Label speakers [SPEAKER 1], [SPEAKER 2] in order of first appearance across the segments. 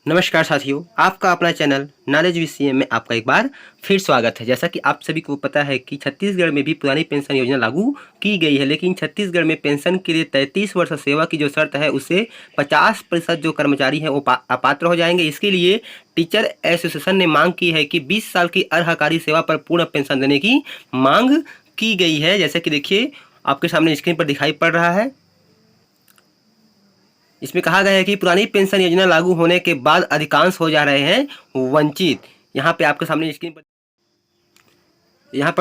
[SPEAKER 1] नमस्कार साथियों, आपका अपना चैनल नॉलेज विषय में आपका एक बार फिर स्वागत है। जैसा कि आप सभी को पता है कि छत्तीसगढ़ में भी पुरानी पेंशन योजना लागू की गई है, लेकिन छत्तीसगढ़ में पेंशन के लिए 33 वर्ष सेवा की जो शर्त है उससे 50% जो कर्मचारी हैं वो अपात्र हो जाएंगे। इसके लिए टीचर एसोसिएशन ने मांग की है कि 20 साल की अर्हकारी सेवा पर पूर्ण पेंशन देने की मांग की गई है। जैसे कि देखिए आपके सामने स्क्रीन पर दिखाई पड़ रहा है। इसमें कहा गया है कि पुरानी पेंशन योजना लागू होने के बाद अधिकांश हो जा रहे हैं वंचित। यहाँ पे आपके सामने स्क्रीन पर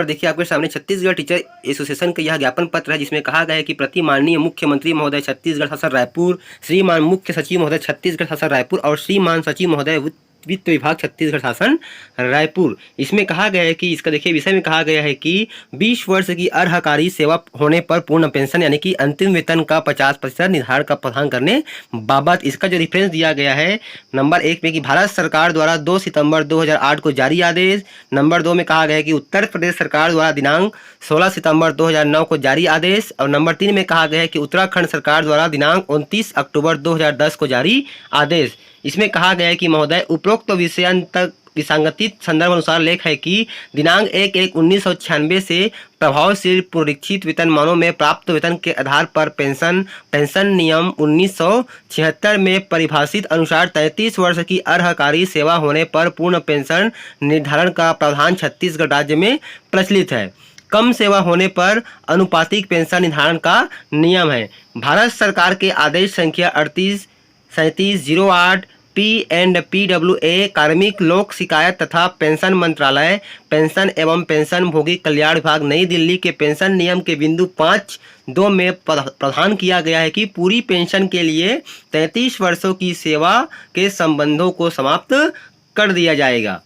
[SPEAKER 1] देखिए आपके सामने छत्तीसगढ़ टीचर एसोसिएशन का यह ज्ञापन पत्र है, जिसमें कहा गया है कि प्रति माननीय मुख्यमंत्री महोदय छत्तीसगढ़ शासन रायपुर, श्रीमान मुख्य सचिव महोदय छत्तीसगढ़ शासन रायपुर और श्रीमान सचिव महोदय वित्त विभाग छत्तीसगढ़ शासन रायपुर। इसमें कहा गया है कि इसका देखिए विषय में कहा गया है कि 20 वर्ष की अर्हकारी सेवा होने पर पूर्ण पेंशन यानी कि अंतिम वेतन का 50% निर्धारण का प्रावधान करने बाबत इसका जो रेफरेंस दिया गया है नंबर 1 में कि भारत सरकार द्वारा 2 सितंबर 2008 को जारी आदेश। नंबर 2 में कहा गया है कि उत्तर प्रदेश सरकार द्वारा दिनांक 16 सितंबर 2009 को जारी आदेश। और नंबर 3 में कहा गया है कि उत्तराखंड सरकार द्वारा दिनांक 29 अक्टूबर 2010 को जारी आदेश। इसमें कहा गया है कि महोदय उपरोक्त विसंगतित संदर्भ अनुसार लेख है कि दिनांक 1/1/1996 से प्रभावशील पुनरीक्षित वेतनमानों में प्राप्त वेतन के आधार पर पेंशन नियम 1976 में परिभाषित अनुसार 33 वर्ष की अर्हकारी सेवा होने पर पूर्ण पेंशन निर्धारण का प्रावधान छत्तीसगढ़ राज्य में प्रचलित है। कम सेवा होने पर अनुपातिक पेंशन निर्धारण का नियम है। भारत सरकार के आदेश संख्या 3708 PNPWA कार्मिक लोक शिकायत तथा पेंशन मंत्रालय पेंशन एवं पेंशन भोगी कल्याण विभाग नई दिल्ली के पेंशन नियम के बिंदु 5.2 में प्रावधान किया गया है कि पूरी पेंशन के लिए 33 वर्षों की सेवा के संबंधों को समाप्त कर दिया जाएगा।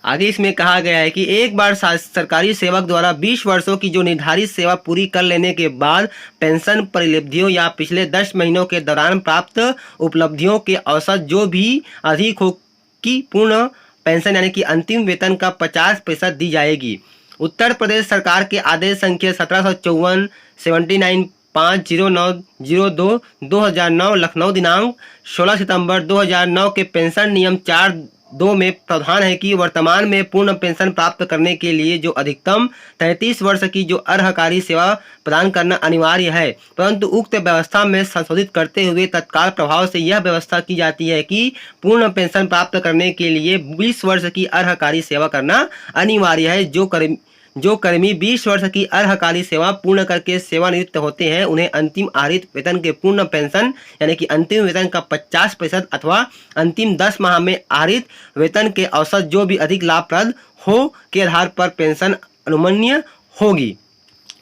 [SPEAKER 1] आगे इसमें कहा गया है कि एक बार सरकारी सेवक द्वारा 20 वर्षों की जो निर्धारित सेवा पूरी कर लेने के बाद पेंशन परिलब्धियों या पिछले 10 महीनों के दौरान प्राप्त उपलब्धियों के औसत जो भी अधिक हो की पूर्ण पेंशन यानी कि अंतिम वेतन का 50% दी जाएगी। उत्तर प्रदेश सरकार के आदेश संख्या 1754 79 50902 2009 लखनऊ दिनांक 16 सितंबर 2009 के पेंशन नियम 4.2 में प्रावधान है कि वर्तमान में पूर्ण पेंशन प्राप्त करने के लिए जो अधिकतम 33 वर्ष की जो अर्हकारी सेवा प्रदान करना अनिवार्य है, परंतु उक्त व्यवस्था में संशोधित करते हुए तत्काल प्रभाव से यह व्यवस्था की जाती है कि पूर्ण पेंशन प्राप्त करने के लिए 20 वर्ष की अर्हकारी सेवा करना अनिवार्य है। जो कर्मी 20 वर्ष की अर्हकारी सेवा पूर्ण करके सेवानिवृत्त होते हैं उन्हें अंतिम आहरित वेतन के पूर्ण पेंशन यानी कि अंतिम वेतन का 50% अथवा अंतिम 10 माह में आहरित वेतन के औसत जो भी अधिक लाभप्रद हो के आधार पर पेंशन अनुमन्य होगी।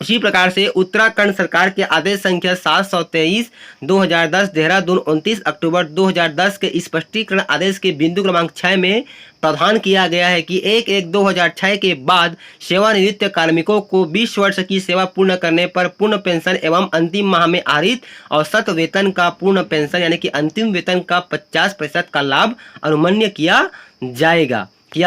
[SPEAKER 1] उसी प्रकार से उत्तराखंड सरकार के आदेश संख्या 723 2010 देहरादून 29 अक्टूबर 2010 के स्पष्टीकरण आदेश के बिंदु क्रमांक 6 में प्रावधान किया गया है कि 1/1/2006 के बाद सेवानिवृत्त कार्मिकों को 20 वर्ष की सेवा पूर्ण करने पर पूर्ण पेंशन एवं अंतिम माह में आहरित औसत वेतन का पूर्ण पेंशन यानी कि अंतिम वेतन का 50% का लाभ अनुमन्य किया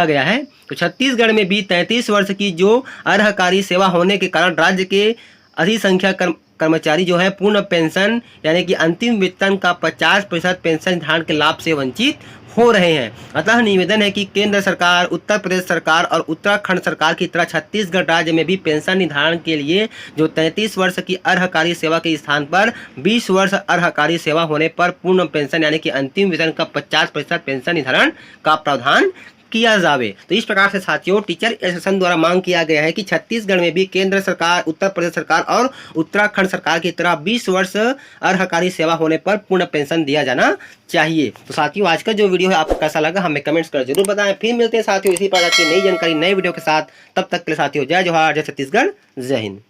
[SPEAKER 1] गया है। तो छत्तीसगढ़ में भी 33 वर्ष की जो अर्हकारी सेवा होने के कारण राज्य के अधिसंख्यक कर्मचारी जो है पूर्ण पेंशन यानी कि अंतिम वेतन का 50% पेंशन निर्धारण के लाभ से वंचित हो रहे हैं। अतः निवेदन है कि केंद्र सरकार, उत्तर प्रदेश सरकार और उत्तराखंड सरकार की तरह छत्तीसगढ़ राज्य में भी पेंशन निर्धारण के लिए जो 33 वर्ष की अर्हकारी सेवा के स्थान पर 20 वर्ष अर्हकारी सेवा होने पर पूर्ण पेंशन यानी कि अंतिम वेतन का 50% पेंशन निर्धारण का प्रावधान किया जावे। तो इस प्रकार से साथियों टीचर एसोसिएशन द्वारा मांग किया गया है कि छत्तीसगढ़ में भी केंद्र सरकार, उत्तर प्रदेश सरकार और उत्तराखंड सरकार की तरह 20 वर्ष अर्हकारी सेवा होने पर पूर्ण पेंशन दिया जाना चाहिए। तो साथियों आज का जो वीडियो है आपको कैसा लगा हमें कमेंट्स कर जरूर बताएं। फिर मिलते हैं साथियों इसी प्रकार की नई जानकारी नए वीडियो के साथ। तब तक के लिए साथियों जय जोहार, जय छत्तीसगढ़, जय हिंद।